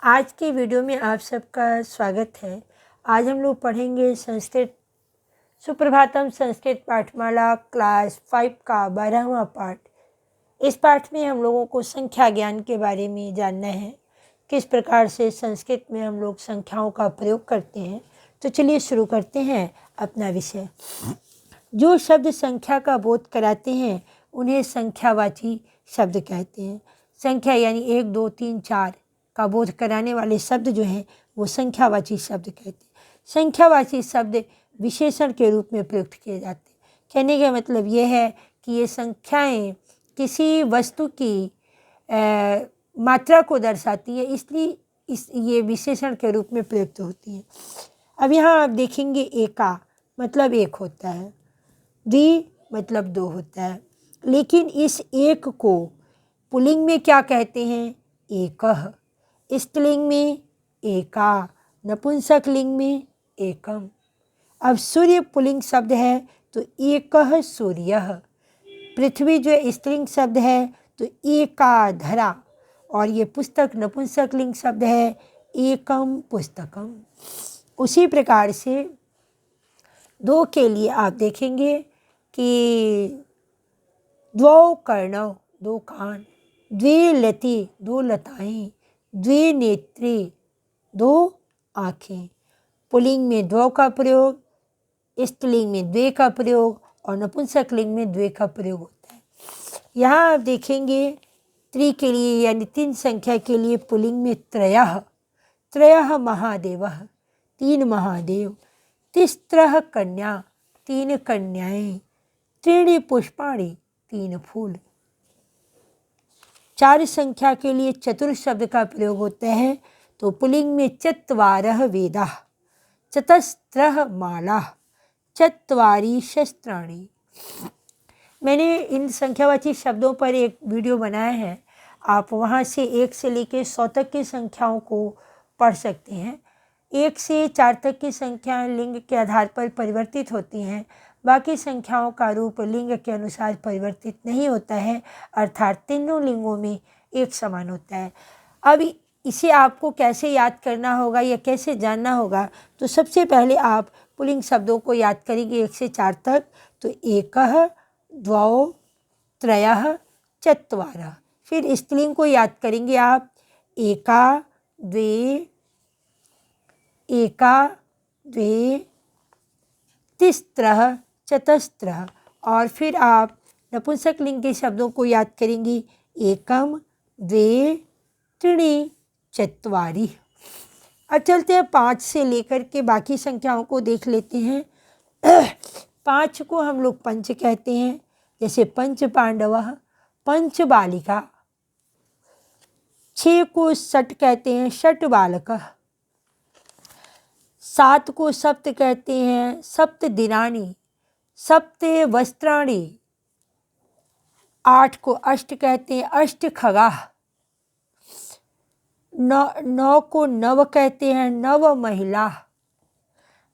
आज की वीडियो में आप सबका स्वागत है। आज हम लोग पढ़ेंगे संस्कृत सुप्रभातम संस्कृत पाठमाला क्लास 5 का 12वां पाठ। इस पाठ में हम लोगों को संख्या ज्ञान के बारे में जानना है, किस प्रकार से संस्कृत में हम लोग संख्याओं का प्रयोग करते हैं। तो चलिए शुरू करते हैं अपना विषय। जो शब्द संख्या का बोध कराते हैं उन्हें संख्यावाची शब्द कहते हैं। संख्या यानी 1, 2, 3, 4 का बोध कराने वाले शब्द जो हैं वो संख्यावाची शब्द कहते हैं। संख्यावाची शब्द विशेषण के रूप में प्रयुक्त किए जाते हैं। कहने का मतलब ये है कि ये संख्याएं किसी वस्तु की मात्रा को दर्शाती है, इसलिए ये विशेषण के रूप में प्रयुक्त होती हैं। अब यहाँ आप देखेंगे एका मतलब एक होता है, द्वि मतलब दो होता है, लेकिन इस एक को पुल्लिंग में क्या कहते हैं? एकः। स्त्रीलिंग में एका, नपुंसक लिंग में एकम। अब सूर्य पुल्लिंग शब्द है तो एकः सूर्यः। पृथ्वी जो स्त्रीलिंग शब्द है तो एकाधरा, और ये पुस्तक नपुंसक लिंग शब्द है एकम पुस्तकम। उसी प्रकार से दो के लिए आप देखेंगे कि द्वौ कर्णौ दो कान, द्वे लति दो लताएं, द्वे नेत्रे दो आँखें। पुल्लिंग में द्वौ का प्रयोग, स्त्रीलिंग में द्वे का प्रयोग और नपुंसक लिंग में द्वे का प्रयोग होता है। यहाँ आप देखेंगे त्रि के लिए यानी 3 संख्या के लिए पुल्लिंग में त्रयः, त्रयः महादेवः 3 महादेव, तिस्त्रः कन्या 3 कन्याएं, त्रीणि पुष्पाणि 3 फूल। 4 संख्या के लिए चतुर शब्द का प्रयोग होता है तो पुल्लिंग में चत्वारः वेदाः, चतस्त्रः मालाः, चत्वारि शस्त्राणि। मैंने इन संख्यावाची शब्दों पर एक वीडियो बनाया है, आप वहाँ से 1 से लेकर 100 तक की संख्याओं को पढ़ सकते हैं। 1 से 4 तक की संख्याएं लिंग के आधार पर परिवर्तित होती हैं, बाकी संख्याओं का रूप लिंग के अनुसार परिवर्तित नहीं होता है, अर्थात तीनों लिंगों में एक समान होता है। अब इसे आपको कैसे याद करना होगा या कैसे जानना होगा, तो सबसे पहले आप पुल्लिंग शब्दों को याद करेंगे 1 से 4 तक, तो एकः, द्वौ, त्रयः, चत्वारः। फिर स्त्रीलिंग को याद करेंगे आप एका, द्वे, तिस्त्रः, चतस्त्रः। और फिर आप नपुंसक लिंग के शब्दों को याद करेंगे एकम, द्वे, त्रीणि, चत्वारि। अब चलते हैं 5 से लेकर के बाकी संख्याओं को देख लेते हैं। 5 को हम लोग पंच कहते हैं, जैसे पंच पांडवः, पंच बालिका। 6 को षट कहते हैं, षट बालकः। 7 को सप्त कहते हैं, सप्त दिनानि, सप्त वस्त्राणि। 8 को अष्ट कहते हैं, अष्ट खगाः। 9 को नव कहते हैं, नव महिलाः।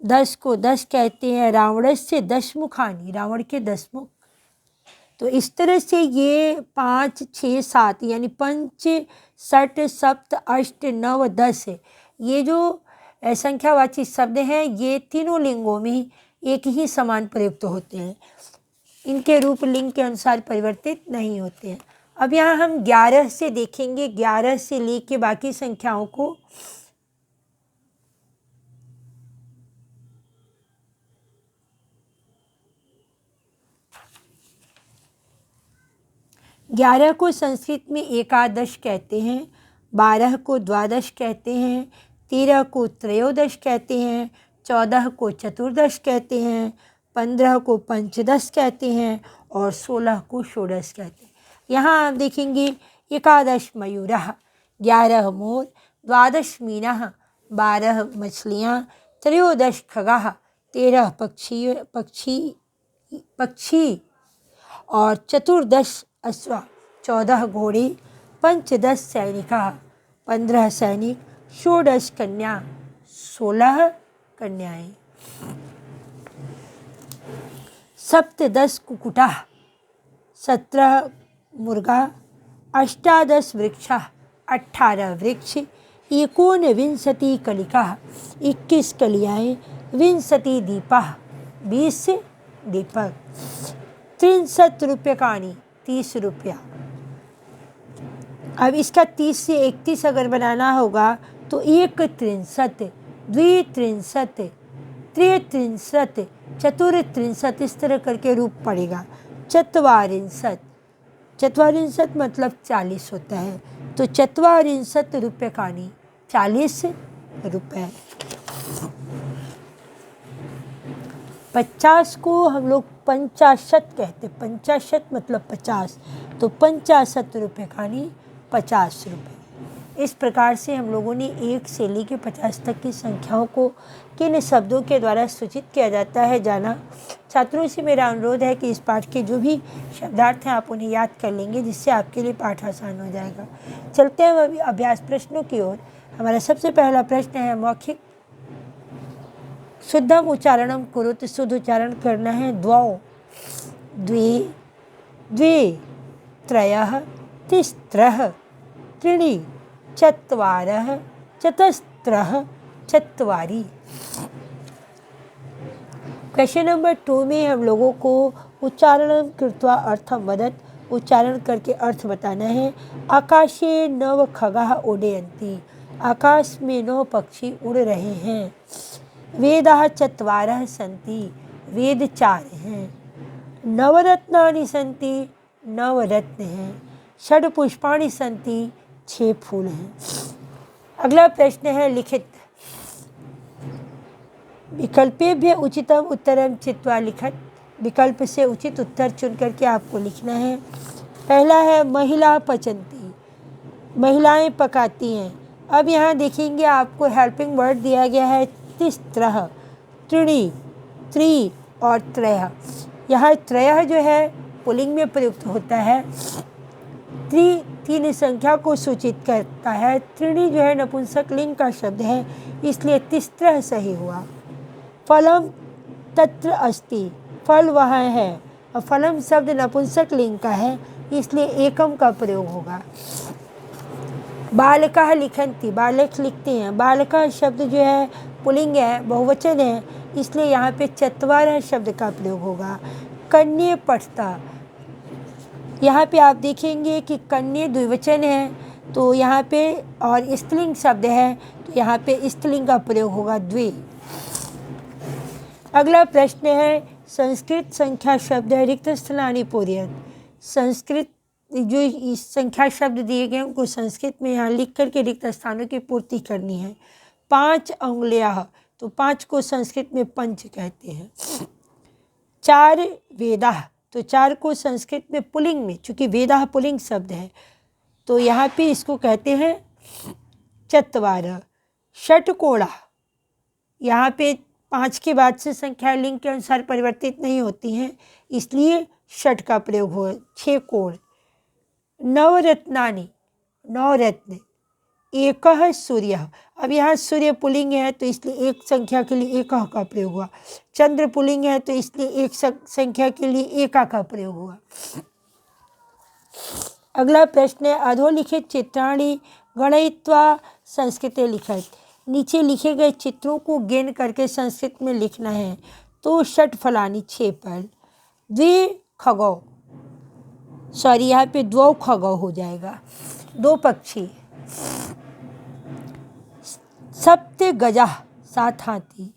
10 को 10 कहते हैं, रावणस्य दशमुखानि, रावण के 10 मुख। तो इस तरह से ये 5, 6, 7 यानी पंच, षट, सप्त, अष्ट, नव, 10 ये जो संख्यावाची शब्द हैं ये तीनों लिंगों में एक ही समान प्रयुक्त होते हैं, इनके रूप लिंग के अनुसार परिवर्तित नहीं होते हैं। अब यहाँ हम 11 से देखेंगे, 11 से लेके बाकी संख्याओं को। ग्यारह को संस्कृत में एकादश कहते हैं, 12 को द्वादश कहते हैं, 13 को त्रयोदश कहते हैं, 14 को चतुर्दश कहते हैं, 15 को पंचदश कहते हैं और 16 को षोडश कहते हैं। यहाँ आप देखेंगे एकादश मयूरः, 11 मोर, द्वादश मीनाः, 12 मछलियाँ, त्रयोदश खगाः, 13 पक्षी और चतुर्दश अश्वा, 14 घोड़े, पंचदश सैनिकाः, 15 सैनिक, षोडश कन्या, 16 कन्याएं, सप्तदश कुक्कुटाः, 17 मुर्गा, 18 वृक्षाः, 18 वृक्ष, एकोनविंशति कलिकाः 21 कलियाएँ, विंशति दीपाः 20 दीपक, 30 रूप्यकाणि 30 रुपया। अब इसका 30 से 31 अगर बनाना होगा तो 1 त्रिंशत्, 2 त्रिंशत्, 3 चतुर्त्रिंशत्, इस तरह करके रूप पड़ेगा। चत्वारिंशत् मतलब 40 होता है, तो 40 रूप्यकाणि 40 रुपये। 50 को हम लोग 50 कहते, 50 मतलब 50, तो 50 रूप्यकाणि 50 रुपये। इस प्रकार से हम लोगों ने 1 से लेकर 50 तक की संख्याओं को किन शब्दों के द्वारा सूचित किया जाता है जाना। छात्रों से मेरा अनुरोध है कि इस पाठ के जो भी शब्दार्थ हैं आप उन्हें याद कर लेंगे, जिससे आपके लिए पाठ आसान हो जाएगा। चलते हैं अभी अभ्यास प्रश्नों की ओर। हमारा सबसे पहला प्रश्न है मौखिक शुद्धम उच्चारणम कुरुत, शुद्ध उच्चारण करना है। द्वौ, द्वे, द्वे, त्रयः, तिस्त्रः, त्रीणि, चत्वारः, चतस्त्रः, चत्वारि। क्वेश्चन नंबर 2 में हम लोगों को उच्चारण कृत्वा अर्थम वदत्, उच्चारण करके अर्थ बताना है। आकाशे नव खगाः उडयन्ति, आकाश में 9 पक्षी उड़ रहे हैं। वेदाः चत्वारः सन्ति, वेद 4 हैं। नवरत्नानि सन्ति, 9 रत्न हैं। षड पुष्पाणि सन्ति, 6 फूल हैं। अगला प्रश्न है लिखित। विकल्पेभ्य उचितम उत्तरम चित्वा लिखत, विकल्प से उचित उत्तर चुन करके आपको लिखना है। पहला है महिला पचंती, महिलाएं पकाती हैं। अब यहाँ देखेंगे आपको हेल्पिंग वर्ड दिया गया है तिस्त्रः, त्रीणि, त्रि और त्रयः। यहाँ त्रयः जो है पुल्लिंग में प्रयुक्त होता है। त्रि 3 संख्या को सूचित करता है। त्रीणि जो है नपुंसक लिंग का शब्द है, इसलिए तिस्त्रः सही हुआ। फलम तत्र अस्ति, फल वहाँ है, और फलम शब्द नपुंसक लिंग का है, इसलिए एकम का प्रयोग होगा। बालकाः लिखन्ति, बालक लिखते हैं। बालकाः शब्द जो है पुल्लिंग है, बहुवचन है, इसलिए यहाँ पे चत्वारः शब्द का प्रयोग होगा। कन्ये पठता, यहाँ पे आप देखेंगे कि कन्ये द्विवचन है, तो यहाँ पे और स्त्रीलिंग शब्द है, तो यहाँ पे स्त्रीलिंग का प्रयोग होगा द्वि। अगला प्रश्न है संस्कृत संख्या शब्द है रिक्त स्थानानि पूरयत। संस्कृत जो इस संख्या शब्द दिए गए उनको संस्कृत में यहाँ लिख करके रिक्त स्थानों की पूर्ति करनी है। 5 अंगुलियाः, तो 5 को संस्कृत में पंच कहते हैं। 4 वेदाः, तो 4 को संस्कृत में पुल्लिंग में, चूँकि वेदाः पुल्लिंग शब्द है, तो यहाँ पे इसको कहते हैं चत्वारः। षट्कोणाः, यहाँ पे 5 के बाद से संख्या लिंग के अनुसार परिवर्तित नहीं होती हैं, इसलिए षट का प्रयोग हुआ। 6 कोण। नवरत्नानि, 9 रत्न। एकः सूर्यः, अब यहाँ सूर्य पुल्लिंग है तो इसलिए एक संख्या के लिए एकः का प्रयोग हुआ। चंद्र पुल्लिंग है तो इसलिए एक संख्या के लिए एका का प्रयोग हुआ। अगला प्रश्न है अधोलिखित चित्राणि गणयित्वा संस्कृते लिखत। नीचे लिखे गए चित्रों को गिन करके संस्कृत में लिखना है। तो षट फलानि 6 फल, द्वे खगौ, सॉरी यहाँ पे 2 खगौ हो जाएगा, 2 पक्षी। सप्त गजाः, 7 हाथी।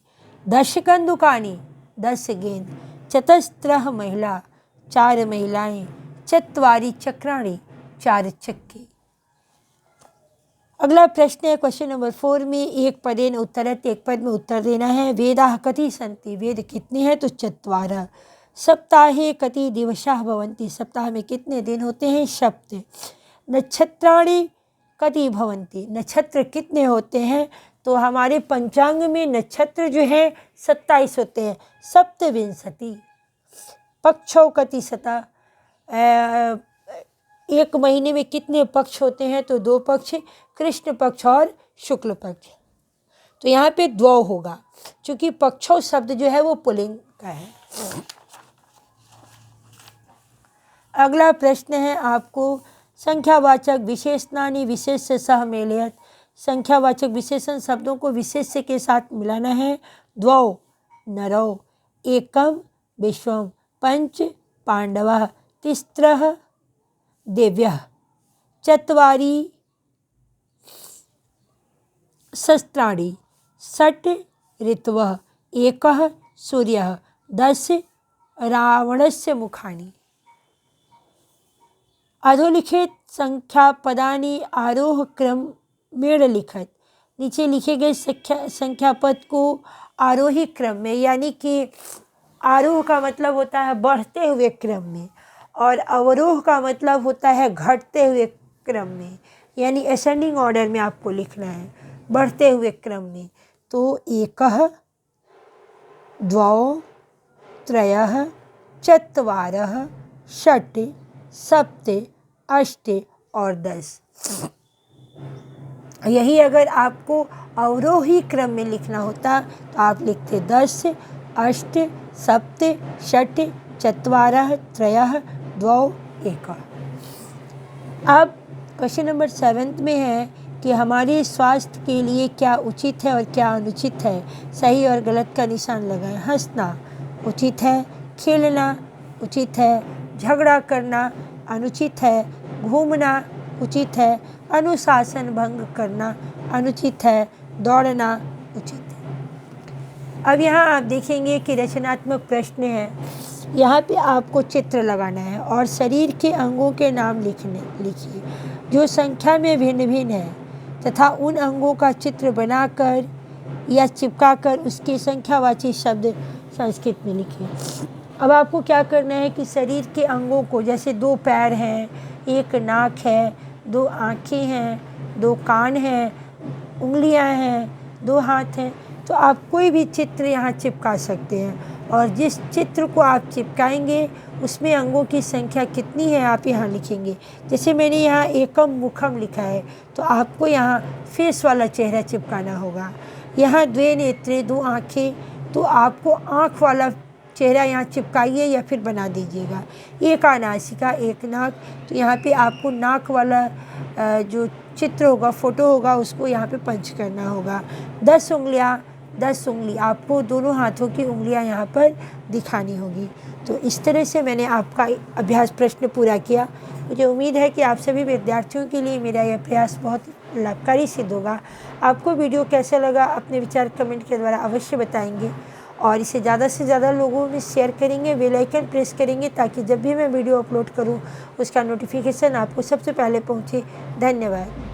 10 कंदुकानि, 10 गेंद। चतस्त्रः महिला, 4 महिलाएं। चत्वारि चक्राणि, 4 चक्के। अगला प्रश्न है क्वेश्चन नंबर 4 में एक पदेन उत्तरत, एक पद में उत्तर देना है। वेदाः कति सन्ति, वेद कितने हैं, तो 4। सप्ताहे कति दिवसाः भवन्ति, सप्ताह में कितने दिन होते हैं, 7। नक्षत्राणि कति भवन्ति, नक्षत्र कितने होते हैं, तो हमारे पंचांग में नक्षत्र जो है 27 होते हैं, सप्तविंशति। पक्षौ कति शता, एक महीने में कितने पक्ष होते हैं, तो 2 पक्ष, कृष्ण पक्ष और शुक्ल पक्ष। तो यहाँ पे 2 होगा, क्योंकि पक्षौ शब्द जो है वो पुल्लिंग का है। अगला प्रश्न है आपको संख्यावाचक विशेषणानि विशेष से सह मेलयत। संख्यावाचक विशेषण शब्दों को विशेष्य के साथ मिलाना है। द्वौ नरौ, एकम विश्वम, पंच पांडवः, तिस्रः देव्यः, चत्वारि शस्त्राणि, षट् ऋतवः, एकः सूर्यः, 10 रावणस्य मुखानि। अधोलिखित संख्या पदानि आरोह क्रमेण लिखत। नीचे लिखे गए संख्या पद को आरोही क्रम में, यानी कि आरोह का मतलब होता है बढ़ते हुए क्रम में और अवरोह का मतलब होता है घटते हुए क्रम में, यानी असेंडिंग ऑर्डर में आपको लिखना है, बढ़ते हुए क्रम में। तो एकः, द्वौ, त्रयः, चत्वारः, षट्, सप्त, अष्ट और 10। यही अगर आपको अवरोही क्रम में लिखना होता तो आप लिखते 10, अष्ट, सप्त, षट्, चत्वारः, त्रयः, द्वौ, एकः। अब क्वेश्चन नंबर 7 में है कि हमारे स्वास्थ्य के लिए क्या उचित है और क्या अनुचित है। सही और गलत का निशान लगाएं। हंसना उचित है, खेलना उचित है, झगड़ा करना अनुचित है, घूमना उचित है, अनुशासन भंग करना अनुचित है, दौड़ना उचित है। अब यहाँ आप देखेंगे कि रचनात्मक प्रश्न है। यहाँ पे आपको चित्र लगाना है और शरीर के अंगों के नाम लिखिए जो संख्या में भिन्न भिन्न है तथा उन अंगों का चित्र बनाकर या चिपकाकर उसके संख्यावाची शब्द संस्कृत में लिखिए। अब आपको क्या करना है कि शरीर के अंगों को, जैसे 2 पैर हैं, 1 नाक है, 2 आँखें हैं, 2 कान हैं, उंगलियां हैं, 2 हाथ हैं, तो आप कोई भी चित्र यहाँ चिपका सकते हैं और जिस चित्र को आप चिपकाएंगे उसमें अंगों की संख्या कितनी है आप यहाँ लिखेंगे। जैसे मैंने यहाँ एकम मुखम लिखा है तो आपको यहाँ फेस वाला चेहरा चिपकाना होगा। यहाँ 2 नेत्रे, 2 आँखें, तो आपको आँख वाला चेहरा यहाँ चिपकाइए या फिर बना दीजिएगा। 1 नासिका, 1 नाक, तो यहाँ पे आपको नाक वाला जो चित्र होगा, फोटो होगा, उसको यहाँ पे पंच करना होगा। 10 उंगलियाँ, 10 उंगली आपको दोनों हाथों की उंगलियाँ यहाँ पर दिखानी होगी। तो इस तरह से मैंने आपका अभ्यास प्रश्न पूरा किया। मुझे उम्मीद है कि आप सभी विद्यार्थियों के लिए मेरा यह प्रयास बहुत लाभकारी सिद्ध होगा। आपको वीडियो कैसा लगा अपने विचार कमेंट के द्वारा अवश्य बताएंगे और इसे ज़्यादा से ज़्यादा लोगों में शेयर करेंगे, बेल आइकन प्रेस करेंगे ताकि जब भी मैं वीडियो अपलोड करूं उसका नोटिफिकेशन आपको सबसे पहले पहुंचे। धन्यवाद।